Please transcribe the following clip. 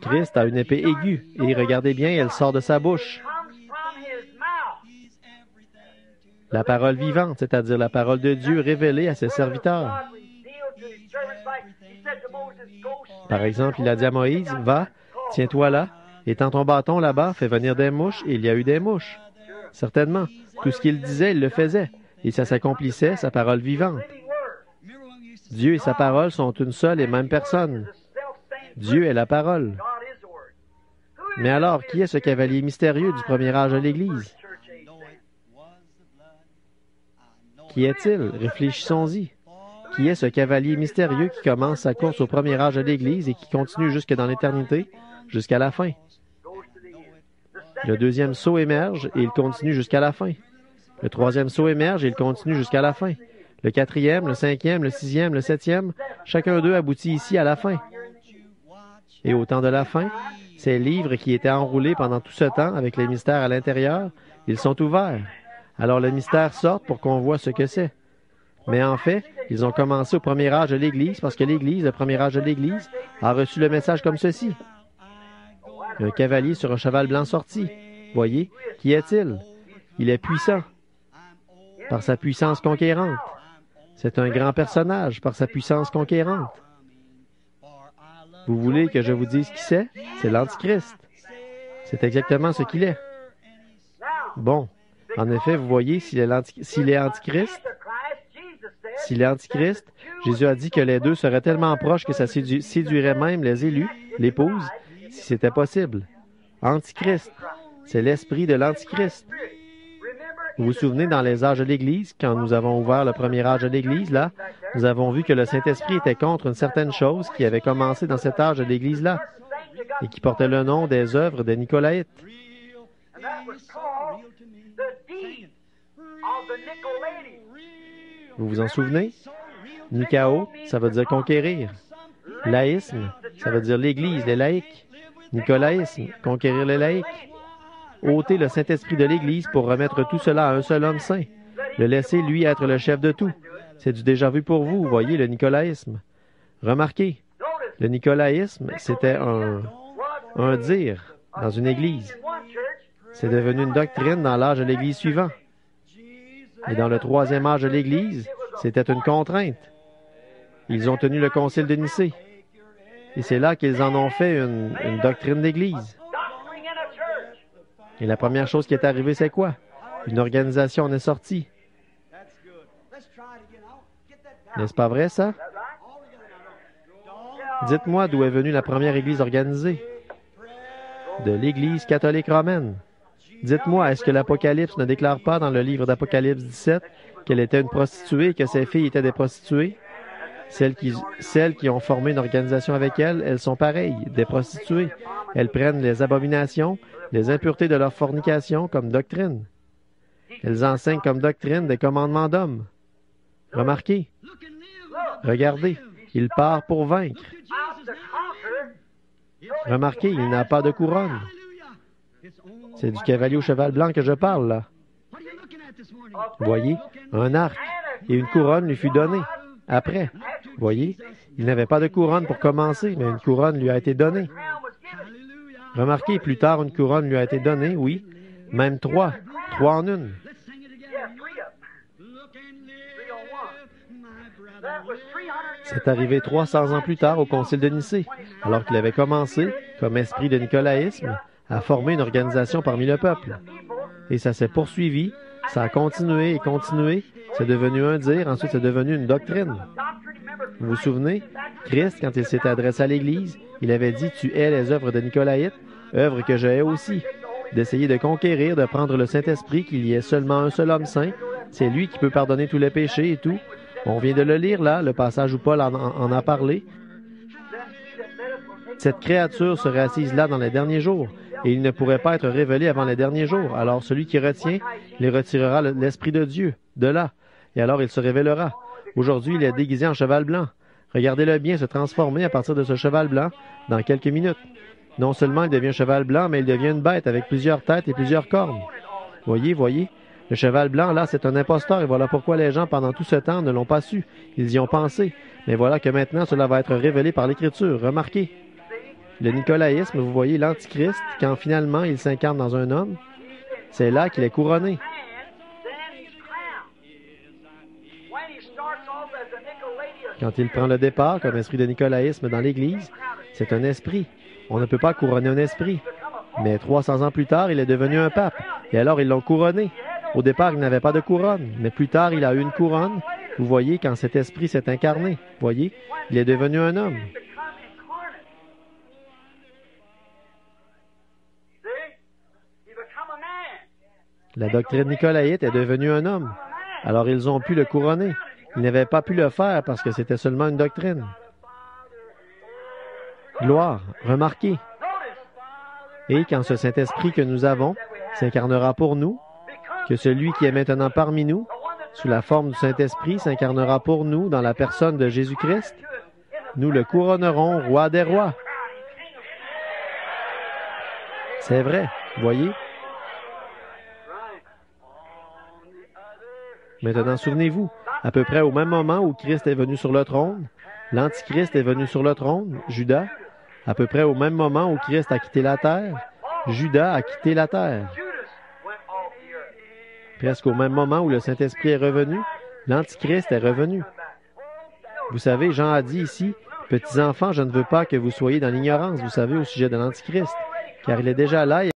Christ a une épée aiguë, et regardez bien, elle sort de sa bouche. La parole vivante, c'est-à-dire la parole de Dieu révélée à ses serviteurs. Par exemple, il a dit à Moïse, « Va, tiens-toi là, et tends ton bâton là-bas, fais venir des mouches, et il y a eu des mouches. » Certainement, tout ce qu'il disait, il le faisait, et ça s'accomplissait, sa parole vivante. Dieu et sa parole sont une seule et même personne. Dieu est la parole. Mais alors, qui est ce cavalier mystérieux du premier âge de l'Église? Qui est-il? Réfléchissons-y. Qui est ce cavalier mystérieux qui commence sa course au premier âge de l'Église et qui continue jusque dans l'éternité, jusqu'à la fin? Le deuxième sceau émerge et il continue jusqu'à la fin. Le troisième sceau émerge et il continue jusqu'à la fin. Le quatrième, le cinquième, le sixième, le septième, chacun d'eux aboutit ici à la fin. Et au temps de la fin, ces livres qui étaient enroulés pendant tout ce temps avec les mystères à l'intérieur, ils sont ouverts. Alors le mystère sort pour qu'on voit ce que c'est. Mais en fait, ils ont commencé au premier âge de l'Église parce que l'Église, le premier âge de l'Église, a reçu le message comme ceci. Un cavalier sur un cheval blanc sorti. Voyez, qui est-il? Il est puissant, par sa puissance conquérante. C'est un grand personnage, par sa puissance conquérante. Vous voulez que je vous dise qui c'est? C'est l'Antichrist. C'est exactement ce qu'il est. Bon, en effet, vous voyez, s'il est Antichrist, Jésus a dit que les deux seraient tellement proches que ça séduirait même les élus, l'épouse, si c'était possible. Antichrist, c'est l'esprit de l'Antichrist. Vous vous souvenez, dans les âges de l'Église, quand nous avons ouvert le premier âge de l'Église, là, nous avons vu que le Saint-Esprit était contre une certaine chose qui avait commencé dans cet âge de l'Église-là et qui portait le nom des œuvres des Nicolaïtes. Vous vous en souvenez? Nikao, ça veut dire conquérir. Laïsme, ça veut dire l'Église, les laïcs. Nicolaïsme, conquérir les laïcs. Ôter le Saint-Esprit de l'Église pour remettre tout cela à un seul homme saint. Le laisser, lui, être le chef de tout. C'est du déjà vu pour vous, voyez, le nicolaïsme. Remarquez, le nicolaïsme, c'était un dire dans une église. C'est devenu une doctrine dans l'âge de l'Église suivant. Et dans le troisième âge de l'Église, c'était une contrainte. Ils ont tenu le concile de Nicée. Et c'est là qu'ils en ont fait une doctrine d'Église. Et la première chose qui est arrivée, c'est quoi? Une organisation en est sortie. N'est-ce pas vrai, ça? Dites-moi d'où est venue la première Église organisée. De l'Église catholique romaine. Dites-moi, est-ce que l'Apocalypse ne déclare pas dans le livre d'Apocalypse 17 qu'elle était une prostituée et que ses filles étaient des prostituées? Celles qui ont formé une organisation avec elle, elles sont pareilles, des prostituées. Elles prennent les abominations, les impuretés de leur fornication comme doctrine. Elles enseignent comme doctrine des commandements d'hommes. Remarquez. Regardez, il part pour vaincre. Remarquez, il n'a pas de couronne. C'est du cavalier au cheval blanc que je parle, là. Voyez, un arc et une couronne lui fut donnée. Après, voyez, il n'avait pas de couronne pour commencer, mais une couronne lui a été donnée. Remarquez, plus tard, une couronne lui a été donnée, oui, même trois en une. C'est arrivé 300 ans plus tard au Concile de Nicée, alors qu'il avait commencé, comme esprit de nicolaïsme, à former une organisation parmi le peuple. Et ça s'est poursuivi, ça a continué et continué, c'est devenu un dire, ensuite c'est devenu une doctrine. Vous vous souvenez, Christ, quand il s'était adressé à l'Église, il avait dit « Tu hais les œuvres de Nicolaïtes, œuvres que je hais aussi », d'essayer de conquérir, de prendre le Saint-Esprit, qu'il y ait seulement un seul homme saint, c'est lui qui peut pardonner tous les péchés et tout. On vient de le lire là, le passage où Paul en a parlé. Cette créature serait assise là dans les derniers jours, et il ne pourrait pas être révélé avant les derniers jours. Alors celui qui retient, il retirera l'Esprit de Dieu, de là, et alors il se révélera. Aujourd'hui, il est déguisé en cheval blanc. Regardez-le bien se transformer à partir de ce cheval blanc dans quelques minutes. Non seulement il devient cheval blanc, mais il devient une bête avec plusieurs têtes et plusieurs cornes. Voyez, le cheval blanc, là, c'est un imposteur, et voilà pourquoi les gens, pendant tout ce temps, ne l'ont pas su. Ils y ont pensé. Mais voilà que maintenant, cela va être révélé par l'Écriture. Remarquez. Puis le nicolaïsme, vous voyez l'Antichrist, quand finalement il s'incarne dans un homme, c'est là qu'il est couronné. Quand il prend le départ comme esprit de nicolaïsme dans l'Église, c'est un esprit. On ne peut pas couronner un esprit. Mais 300 ans plus tard, il est devenu un pape. Et alors, ils l'ont couronné. Au départ, il n'avait pas de couronne. Mais plus tard, il a eu une couronne. Vous voyez, quand cet esprit s'est incarné, vous voyez, il est devenu un homme. La doctrine nicolaïte est devenue un homme. Alors, ils ont pu le couronner. Ils n'avaient pas pu le faire parce que c'était seulement une doctrine. Gloire, remarquez. Et quand ce Saint-Esprit que nous avons s'incarnera pour nous, que celui qui est maintenant parmi nous, sous la forme du Saint-Esprit, s'incarnera pour nous dans la personne de Jésus-Christ, nous le couronnerons roi des rois. C'est vrai, voyez. Maintenant, souvenez-vous, à peu près au même moment où Christ est venu sur le trône, l'Antichrist est venu sur le trône, Judas. À peu près au même moment où Christ a quitté la terre, Judas a quitté la terre. Presque au même moment où le Saint-Esprit est revenu, l'Antichrist est revenu. Vous savez, Jean a dit ici, « Petits enfants, je ne veux pas que vous soyez dans l'ignorance, vous savez, au sujet de l'Antichrist, car il est déjà là. »